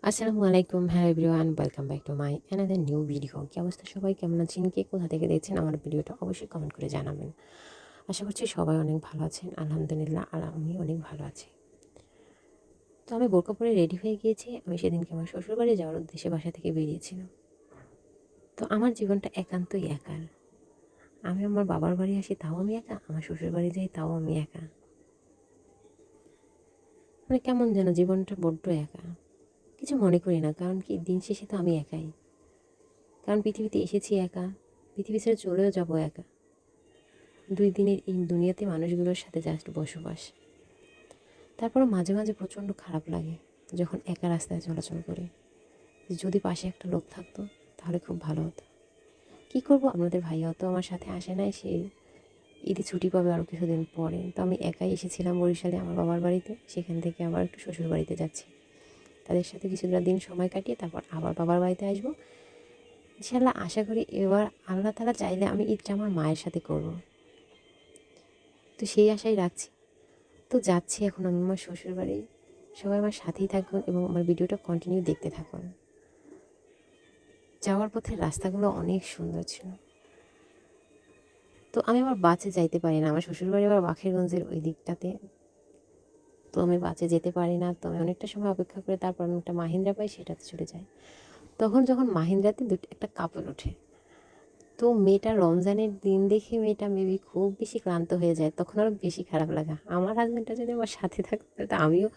আসসালামু আলাইকুম, hello everyone, welcome back to my another new video. কি অবস্থা সবাই, কেমন আছেন, কে কোথা থেকে দেখছেন আমার ভিডিওটা অবশ্যই কমেন্ট করে জানাবেন। আশা করছি সবাই অনেক ভালো আছেন। আলহামদুলিল্লাহ আমি অনেক ভালো আছি। তো আমি বোরকা পরে রেডি হয়ে গিয়েছি। আমি সেদিনকে আমার শ্বশুরবাড়ি যাওয়ার উদ্দেশ্যে বাসা থেকে বেরিয়েছিলাম। তো আমার জীবনটা একান্তই একার। আমি আমার বাবার বাড়ি আসি তাও আমি একা, আমার শ্বশুর বাড়ি যাই তাও আমি একা। মানে কেমন যেন জীবনটা বড্ড একা। কিছু মনে করি না, কারণ কি দিন শেষে তো আমি একাই। কারণ পৃথিবীতে এসেছি একা, পৃথিবী ছেড়ে চলেও যাবো একা। 2 দিনের এই দুনিয়াতে মানুষগুলোর সাথে জাস্ট বসবাস। তারপরও মাঝে মাঝে প্রচণ্ড খারাপ লাগে যখন একা রাস্তায় চলাচল করি, যে যদি পাশে একটা লোক থাকতো তাহলে খুব ভালো হতো। কী করবো, আপনাদের ভাইয়াও তো আমার সাথে আসে নাই, সে ঈদে ছুটি পাবে আরও কিছুদিন পরে। তো আমি একাই এসেছিলাম বরিশালে আমার বাবার বাড়িতে, সেখান থেকে আবার একটু শ্বশুর বাড়িতে যাচ্ছি। তাদের সাথে কিছুটা দিন সময় কাটিয়ে তারপর আবার বাবার বাড়িতে আসবো ইনশাল্লাহ। আশা করি এবার আল্লাহ তাআলা চাইলে আমি ঈদটা আমার মায়ের সাথে করব। তো সেই আশাই রাখছি। তো যাচ্ছি এখন আমি আমার শ্বশুরবাড়ি। সবাই আমার সাথেই থাকুন এবং আমার ভিডিওটা কন্টিনিউ দেখতে থাকুন। যাওয়ার পথে রাস্তাগুলো অনেক সুন্দর ছিল। তো আমি আবার বাসে যাইতে পারি না, আমার শ্বশুরবাড়ি আবার বাখেরগঞ্জের ওই দিকটাতে। তো আমি বাসে যেতে পারি না, তো আমি অনেকটা সময় অপেক্ষা করে তারপর আমি একটা মাহিন্দ্রা পাই, সেটাতে চলে যাই। তখন যখন মাহিন্দ্রাতে একটা কাপল ওঠে, তো মেয়েটা রমজানের দিন দেখে মেয়েটা মেবি খুব বেশি ক্লান্ত হয়ে যায়, তখন আরও বেশি খারাপ লাগা। আমার হাজব্যান্ডটা যদি আমার সাথে থাকতো তো আমিও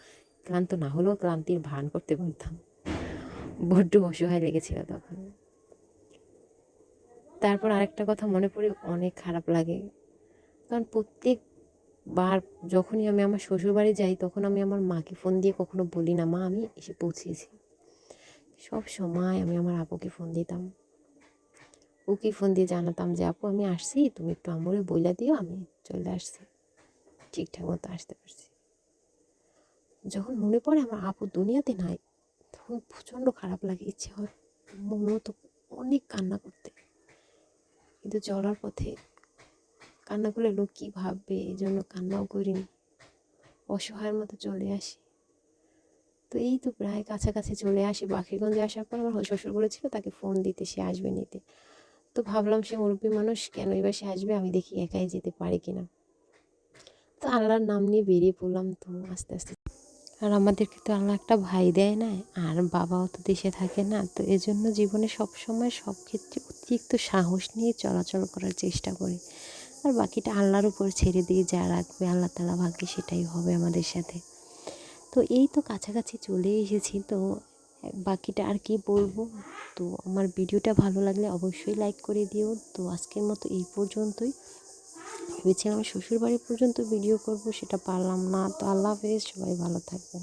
ক্লান্ত না হলেও ক্লান্তির ভান করতে পারতাম। বড্ড অসহায় লেগেছিল তখন। তারপর আরেকটা কথা মনে পড়ে অনেক খারাপ লাগে, কারণ প্রত্যেকবার যখনই আমি আমার শ্বশুরবাড়ি যাই তখন আমি আমার মাকে ফোন দিয়ে কখনো বলি না মা আমি এসে পৌঁছেছি। সব সময় আমি আমার আপুকে ফোন দিতাম, ওকে ফোন দিয়ে জানাতাম যে আপু আমি আসছি, তুমি একটু আমরে বইলা দিও আমি চলে আসছি, ঠিকঠাক মতো আসতে পারছি। যখন মনে পড়ে আমার আপু দুনিয়াতে নাই তখন প্রচণ্ড খারাপ লাগে, ইচ্ছে হয় মনে হতো অনেক কান্না করতে। কিন্তু চলার পথে কান্না করলে লোক কী ভাববে, এই জন্য কান্নাও করিনি, অসহায়ের মতো চলে আসি। তো এই তো প্রায় কাছাকাছি চলে আসি। বাকিরগঞ্জে আসার পর আমার শ্বশুর বলেছিল তাকে ফোন দিতে, সে আসবে নিতে। তো ভাবলাম সে মুরব্বী মানুষ, কেন এবার সে আসবে, আমি দেখি একাই যেতে পারি কিনা। তো আল্লাহর নাম নিয়ে বেরিয়ে পড়লাম। তো আস্তে আস্তে আর আমাদেরকে তো আল্লাহ একটা ভাই দেয় না, আর বাবাও তো দেশে থাকে না, তো এজন্য জীবনে সব সময় সব ক্ষেত্রে অতিরিক্ত সাহস নিয়ে চলাচল করার চেষ্টা করি। আর বাকিটা আল্লাহর উপর ছেড়ে দিয়ে যা রাখবে আল্লাহ তাআলা ভাগ্যে সেটাই হবে আমাদের সাথে। তো এই তো কাছাকাছি চলে এসেছি। তো বাকিটা আর কি বলবো। তো আমার ভিডিওটা ভালো লাগলে অবশ্যই লাইক করে দিও। তো আজকের মতো এই পর্যন্তই। ভেবেছিলাম শ্বশুরবাড়ি পর্যন্ত ভিডিও করব, সেটা পারলাম না। তো আল্লাহ হাফেজ, সবাই ভালো থাকবেন।